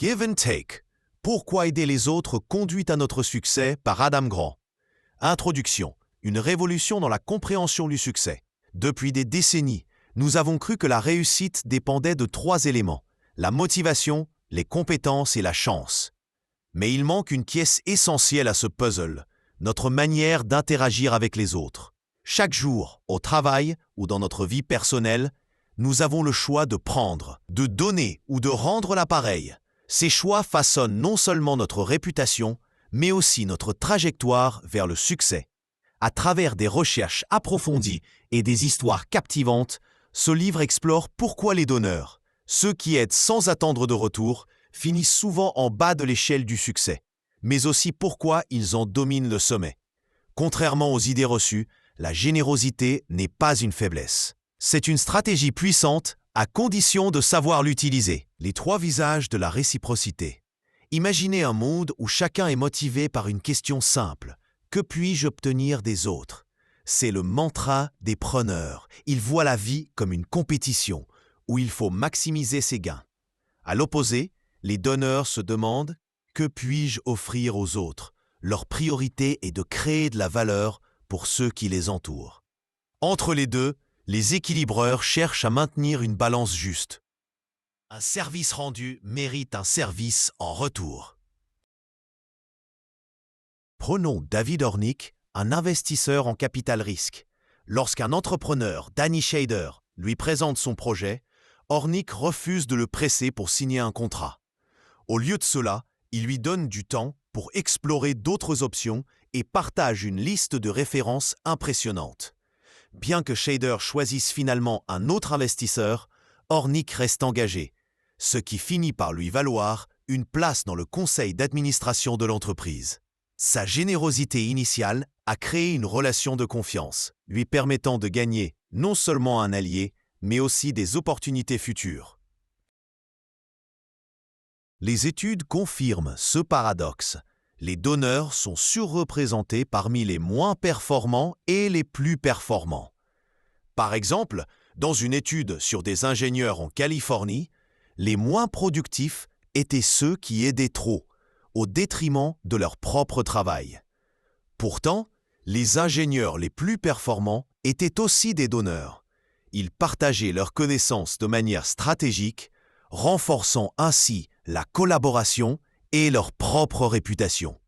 Give and Take. Pourquoi aider les autres conduit à notre succès par Adam Grant. Introduction. Une révolution dans la compréhension du succès. Depuis des décennies, nous avons cru que la réussite dépendait de 3 éléments. La motivation, les compétences et la chance. Mais il manque une pièce essentielle à ce puzzle, notre manière d'interagir avec les autres. Chaque jour, au travail ou dans notre vie personnelle, nous avons le choix de prendre, de donner ou de rendre l'appareil. Ces choix façonnent non seulement notre réputation, mais aussi notre trajectoire vers le succès. À travers des recherches approfondies et des histoires captivantes, ce livre explore pourquoi les donneurs, ceux qui aident sans attendre de retour, finissent souvent en bas de l'échelle du succès, mais aussi pourquoi ils en dominent le sommet. Contrairement aux idées reçues, la générosité n'est pas une faiblesse. C'est une stratégie puissante à condition de savoir l'utiliser. Les 3 visages de la réciprocité. Imaginez un monde où chacun est motivé par une question simple. Que puis-je obtenir des autres? C'est le mantra des preneurs. Ils voient la vie comme une compétition où il faut maximiser ses gains. À l'opposé, les donneurs se demandent « Que puis-je offrir aux autres ?» Leur priorité est de créer de la valeur pour ceux qui les entourent. Entre les deux, les équilibreurs cherchent à maintenir une balance juste. Un service rendu mérite un service en retour. Prenons David Hornick, un investisseur en capital risque. Lorsqu'un entrepreneur, Danny Shader, lui présente son projet, Hornick refuse de le presser pour signer un contrat. Au lieu de cela, il lui donne du temps pour explorer d'autres options et partage une liste de références impressionnante. Bien que Shader choisisse finalement un autre investisseur, Hornick reste engagé, ce qui finit par lui valoir une place dans le conseil d'administration de l'entreprise. Sa générosité initiale a créé une relation de confiance, lui permettant de gagner non seulement un allié, mais aussi des opportunités futures. Les études confirment ce paradoxe. Les donneurs sont surreprésentés parmi les moins performants et les plus performants. Par exemple, dans une étude sur des ingénieurs en Californie, les moins productifs étaient ceux qui aidaient trop, au détriment de leur propre travail. Pourtant, les ingénieurs les plus performants étaient aussi des donneurs. Ils partageaient leurs connaissances de manière stratégique, renforçant ainsi la collaboration et leur propre réputation.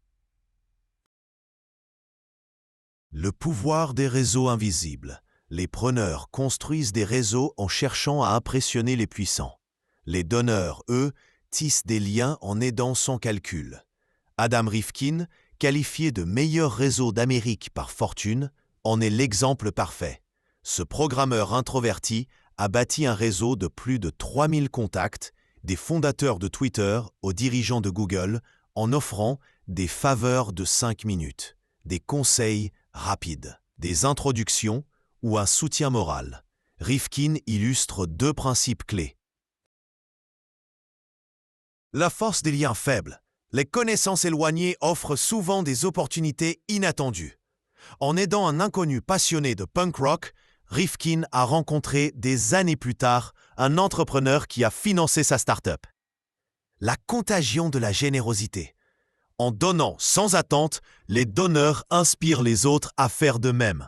Le pouvoir des réseaux invisibles. Les preneurs construisent des réseaux en cherchant à impressionner les puissants. Les donneurs, eux, tissent des liens en aidant sans calcul. Adam Rifkin, qualifié de meilleur réseau d'Amérique par Fortune, en est l'exemple parfait. Ce programmeur introverti a bâti un réseau de plus de 3000 contacts, des fondateurs de Twitter aux dirigeants de Google, en offrant des faveurs de 5 minutes, des conseils rapides, des introductions ou un soutien moral. Rifkin illustre 2 principes clés. La force des liens faibles. Les connaissances éloignées offrent souvent des opportunités inattendues. En aidant un inconnu passionné de punk rock, Rifkin a rencontré des années plus tard un entrepreneur qui a financé sa start-up. La contagion de la générosité. En donnant sans attente, les donneurs inspirent les autres à faire de même.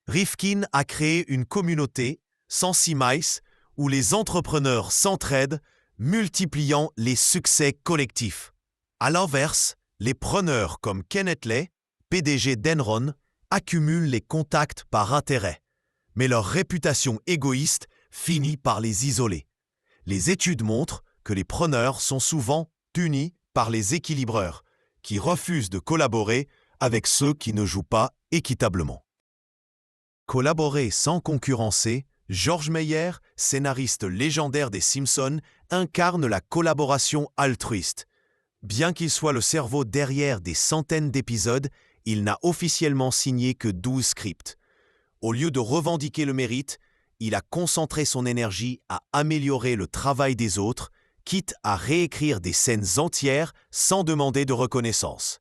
Rifkin a créé une communauté, Sensi Mice, où les entrepreneurs s'entraident, multipliant les succès collectifs. À l'inverse, les preneurs comme Kenneth Lay, PDG d'Enron, accumulent les contacts par intérêt. Mais leur réputation égoïste finit par les isoler. Les études montrent que les preneurs sont souvent punis par les équilibreurs, qui refusent de collaborer avec ceux qui ne jouent pas équitablement. Collaborer sans concurrencer, George Meyer, scénariste légendaire des Simpsons, incarne la collaboration altruiste. Bien qu'il soit le cerveau derrière des centaines d'épisodes, il n'a officiellement signé que 12 scripts. Au lieu de revendiquer le mérite, il a concentré son énergie à améliorer le travail des autres, quitte à réécrire des scènes entières sans demander de reconnaissance.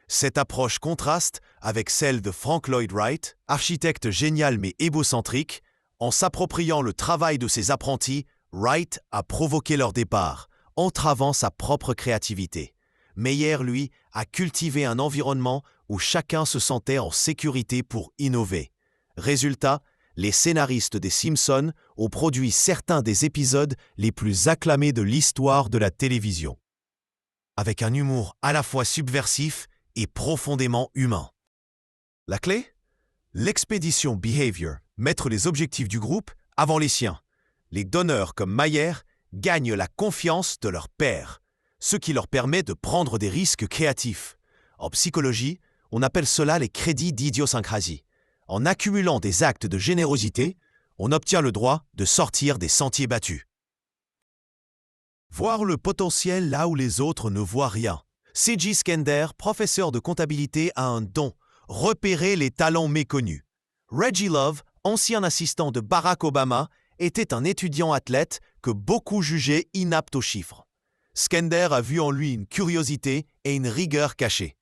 Cette approche contraste avec celle de Frank Lloyd Wright, architecte génial mais égocentrique. En s'appropriant le travail de ses apprentis, Wright a provoqué leur départ, entravant sa propre créativité. Meyer, lui, a cultivé un environnement où chacun se sentait en sécurité pour innover. Résultat, les scénaristes des Simpsons ont produit certains des épisodes les plus acclamés de l'histoire de la télévision. Avec un humour à la fois subversif et profondément humain. La clé ? L'expédition Behavior, mettre les objectifs du groupe avant les siens. Les donneurs comme Meyer gagnent la confiance de leurs pairs, ce qui leur permet de prendre des risques créatifs. En psychologie, on appelle cela les crédits d'idiosyncrasie. En accumulant des actes de générosité, on obtient le droit de sortir des sentiers battus. Voir le potentiel là où les autres ne voient rien. C.J. Skender, professeur de comptabilité, a un don, repérer les talents méconnus. Reggie Love, ancien assistant de Barack Obama, était un étudiant athlète que beaucoup jugeaient inapte aux chiffres. Skender a vu en lui une curiosité et une rigueur cachée.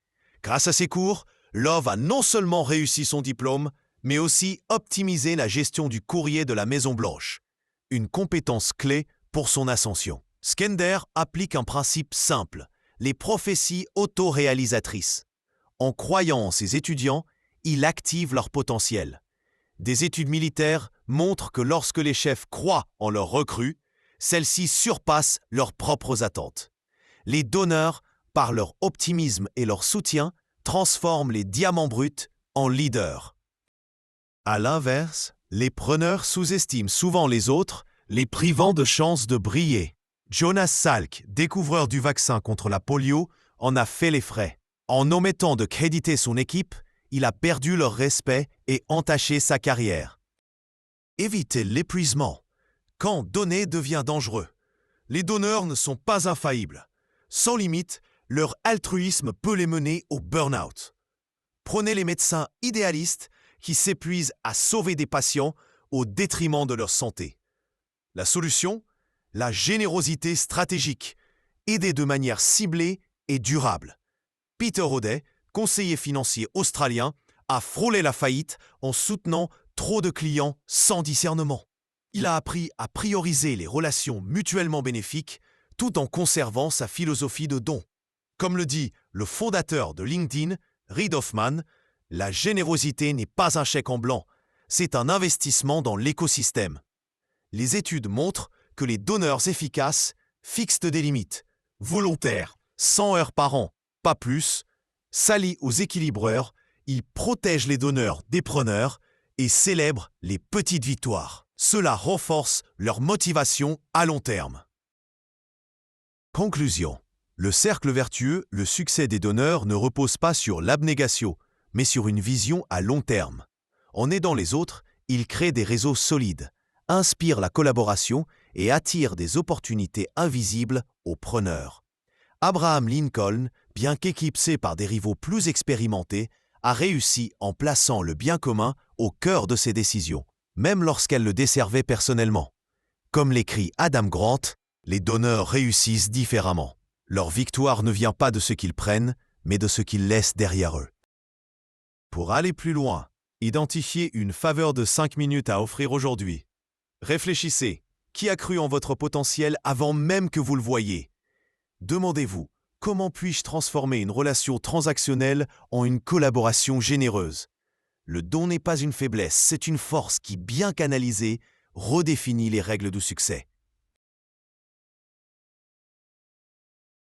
Grâce à ses cours, Love a non seulement réussi son diplôme, mais aussi optimisé la gestion du courrier de la Maison-Blanche, une compétence clé pour son ascension. Skender applique un principe simple, les prophéties autoréalisatrices. En croyant en ses étudiants, il active leur potentiel. Des études militaires montrent que lorsque les chefs croient en leurs recrues, celles-ci surpassent leurs propres attentes. Les donneurs, par leur optimisme et leur soutien, transforment les diamants bruts en leaders. À l'inverse, les preneurs sous-estiment souvent les autres, les privant de chances de briller. Jonas Salk, découvreur du vaccin contre la polio, en a fait les frais. En omettant de créditer son équipe, il a perdu leur respect et entaché sa carrière. Évitez l'épuisement. Quand donner devient dangereux. Les donneurs ne sont pas infaillibles. Sans limite, leur altruisme peut les mener au burn-out. Prenez les médecins idéalistes qui s'épuisent à sauver des patients au détriment de leur santé. La solution ? La générosité stratégique, aider de manière ciblée et durable. Peter O'Day, conseiller financier australien, a frôlé la faillite en soutenant trop de clients sans discernement. Il a appris à prioriser les relations mutuellement bénéfiques tout en conservant sa philosophie de don. Comme le dit le fondateur de LinkedIn, Reid Hoffman, la générosité n'est pas un chèque en blanc, c'est un investissement dans l'écosystème. Les études montrent que les donneurs efficaces fixent des limites, volontaires, 100 heures par an, pas plus, s'allient aux équilibreurs, ils protègent les donneurs des preneurs et célèbrent les petites victoires. Cela renforce leur motivation à long terme. Conclusion. Le cercle vertueux, le succès des donneurs ne repose pas sur l'abnégation, mais sur une vision à long terme. En aidant les autres, ils créent des réseaux solides, inspirent la collaboration et attirent des opportunités invisibles aux preneurs. Abraham Lincoln, bien qu'éclipsé par des rivaux plus expérimentés, a réussi en plaçant le bien commun au cœur de ses décisions, même lorsqu'elles le desservaient personnellement. Comme l'écrit Adam Grant, les donneurs réussissent différemment. Leur victoire ne vient pas de ce qu'ils prennent, mais de ce qu'ils laissent derrière eux. Pour aller plus loin, identifiez une faveur de 5 minutes à offrir aujourd'hui. Réfléchissez, qui a cru en votre potentiel avant même que vous le voyiez ? Demandez-vous, comment puis-je transformer une relation transactionnelle en une collaboration généreuse ? Le don n'est pas une faiblesse, c'est une force qui, bien canalisée, redéfinit les règles du succès.